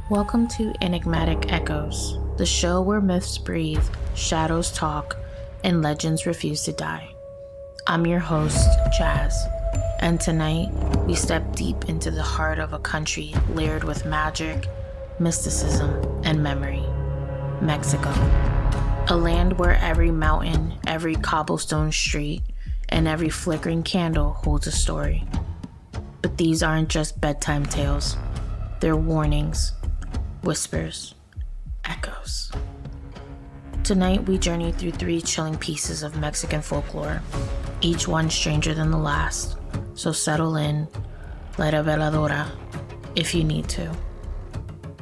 Welcome to Enigmatic Echoes, the show where myths breathe, shadows talk, and legends refuse to die. I'm your host, Jazz, and tonight we step deep into the heart of a country layered with magic, mysticism, and memory. Mexico. A land where every mountain, every cobblestone street, and every flickering candle holds a story. But these aren't just bedtime tales. They're warnings, whispers, echoes. Tonight we journey through 3 chilling pieces of Mexican folklore, each one stranger than the last. So settle in, light a veladora, if you need to.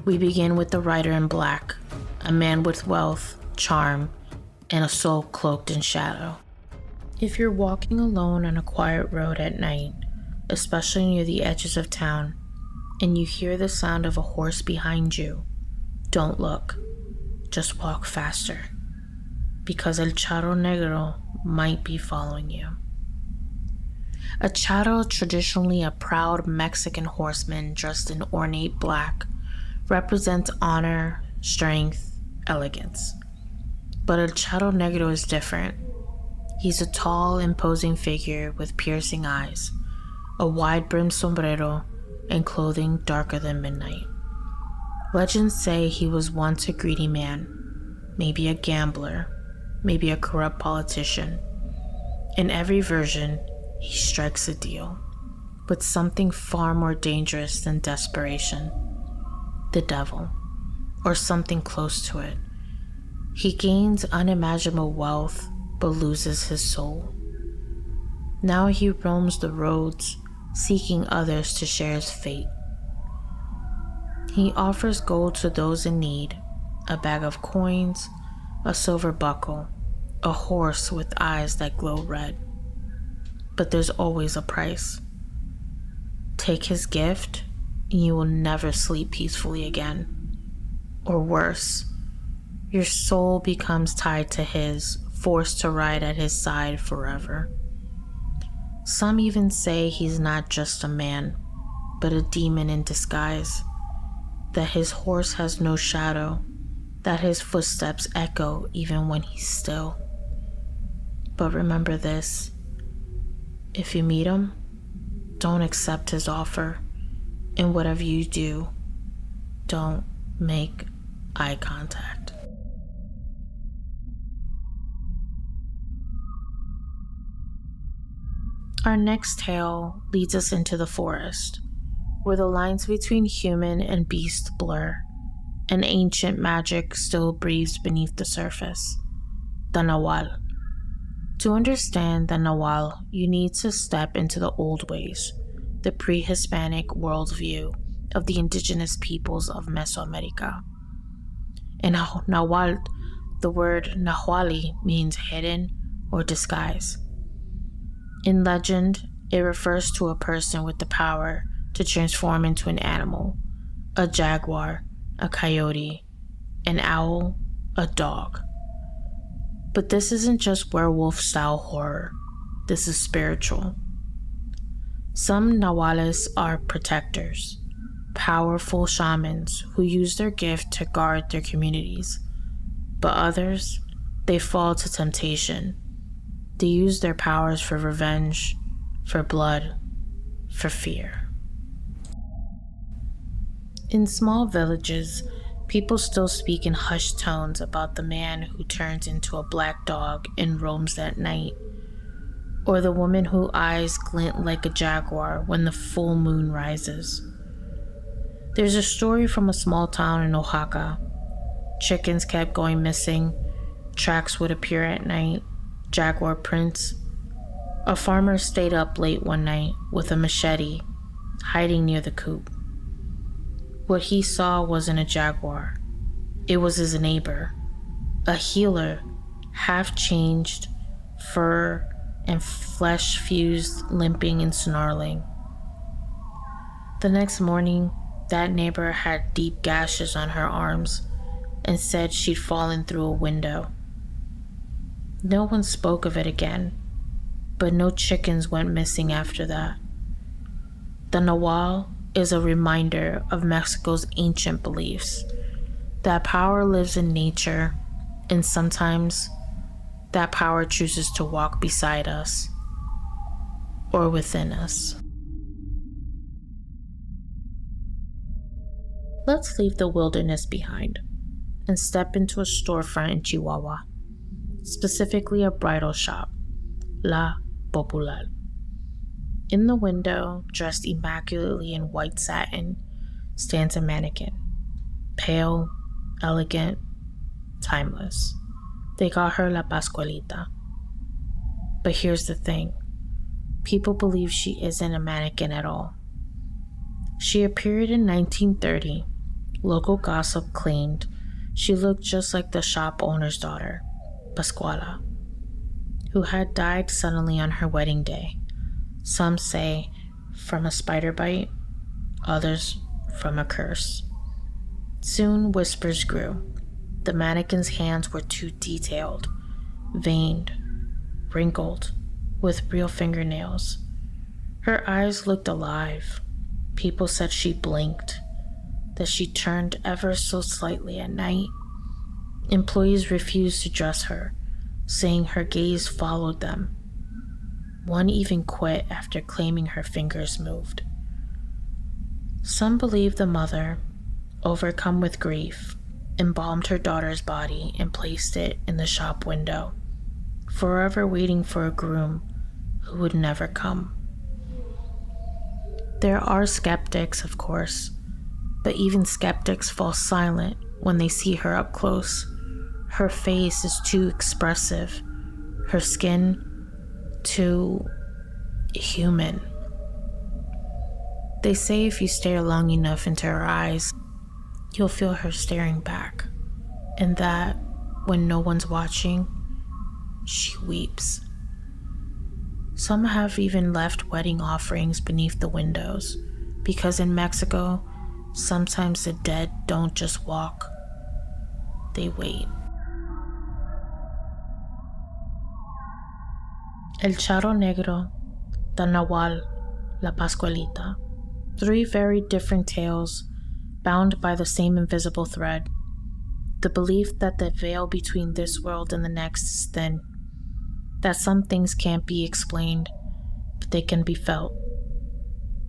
We begin with the rider in black, a man with wealth, charm, and a soul cloaked in shadow. If you're walking alone on a quiet road at night, especially near the edges of town, and you hear the sound of a horse behind you, don't look. Just walk faster, because El Charro Negro might be following you. A charro, traditionally a proud Mexican horseman dressed in ornate black, represents honor, strength, elegance. But El Charro Negro is different. He's a tall, imposing figure with piercing eyes, a wide-brimmed sombrero, and clothing darker than midnight. Legends say he was once a greedy man, maybe a gambler, maybe a corrupt politician. In every version, he strikes a deal with something far more dangerous than desperation: the devil, or something close to it. He gains unimaginable wealth but loses his soul. Now he roams the roads, seeking others to share his fate. He offers gold to those in need, a bag of coins, a silver buckle, a horse with eyes that glow red. But there's always a price. Take his gift, and you will never sleep peacefully again. Or worse, your soul becomes tied to his, forced to ride at his side forever. Some even say he's not just a man, but a demon in disguise, that his horse has no shadow, that his footsteps echo even when he's still. But remember this: if you meet him, don't accept his offer, and whatever you do, don't make eye contact. Our next tale leads us into the forest, where the lines between human and beast blur, and ancient magic still breathes beneath the surface. The Nahual. To understand the Nahual, you need to step into the old ways, the pre-Hispanic worldview of the indigenous peoples of Mesoamerica. In Nahual, the word Nahuali means hidden or disguise. In legend, it refers to a person with the power to transform into an animal: a jaguar, a coyote, an owl, a dog. But this isn't just werewolf-style horror. This is spiritual. Some Nahuales are protectors, powerful shamans who use their gift to guard their communities. But others, they fall to temptation. They use their powers for revenge, for blood, for fear. In small villages, people still speak in hushed tones about the man who turns into a black dog and roams at night, or the woman whose eyes glint like a jaguar when the full moon rises. There's a story from a small town in Oaxaca. Chickens kept going missing, tracks would appear at night, jaguar prints. A farmer stayed up late one night with a machete, hiding near the coop. What he saw wasn't a jaguar. It was his neighbor, a healer, half-changed, fur and flesh fused, limping and snarling. The next morning, that neighbor had deep gashes on her arms and said she'd fallen through a window. No one spoke of it again, but no chickens went missing after that. The Nahual, is a reminder of Mexico's ancient beliefs that power lives in nature, and sometimes that power chooses to walk beside us or within us. Let's leave the wilderness behind and step into a storefront in Chihuahua, specifically a bridal shop, La Popular. In the window, dressed immaculately in white satin, stands a mannequin. Pale, elegant, timeless. They call her La Pascualita. But here's the thing. People believe she isn't a mannequin at all. She appeared in 1930. Local gossip claimed she looked just like the shop owner's daughter, Pascuala, who had died suddenly on her wedding day. Some say from a spider bite, others from a curse. Soon whispers grew. The mannequin's hands were too detailed, veined, wrinkled, with real fingernails. Her eyes looked alive. People said she blinked, that she turned ever so slightly at night. Employees refused to dress her, saying her gaze followed them. One even quit after claiming her fingers moved. Some believe the mother, overcome with grief, embalmed her daughter's body and placed it in the shop window, forever waiting for a groom who would never come. There are skeptics, of course, but even skeptics fall silent when they see her up close. Her face is too expressive, her skin too human. They say if you stare long enough into her eyes, you'll feel her staring back, and that when no one's watching, she weeps. Some have even left wedding offerings beneath the windows, because in Mexico, sometimes the dead don't just walk, they wait. El Charro Negro, the Nahual, La Pascualita. 3 very different tales, bound by the same invisible thread. The belief that the veil between this world and the next is thin. That some things can't be explained, but they can be felt.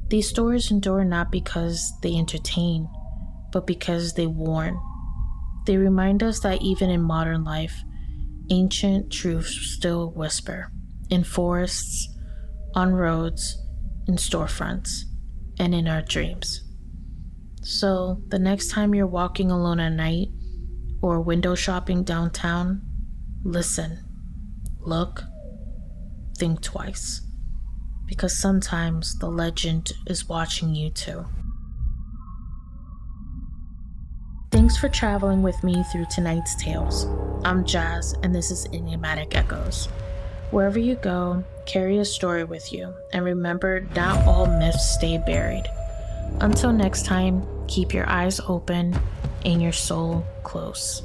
These stories endure not because they entertain, but because they warn. They remind us that even in modern life, ancient truths still whisper. In forests, on roads, in storefronts, and in our dreams. So, the next time you're walking alone at night or window shopping downtown, listen, look, think twice. Because sometimes the legend is watching you too. Thanks for traveling with me through tonight's tales. I'm Jazz, and this is Enigmatic Echoez. Wherever you go, carry a story with you, and remember, not all myths stay buried. Until next time, keep your eyes open and your soul close.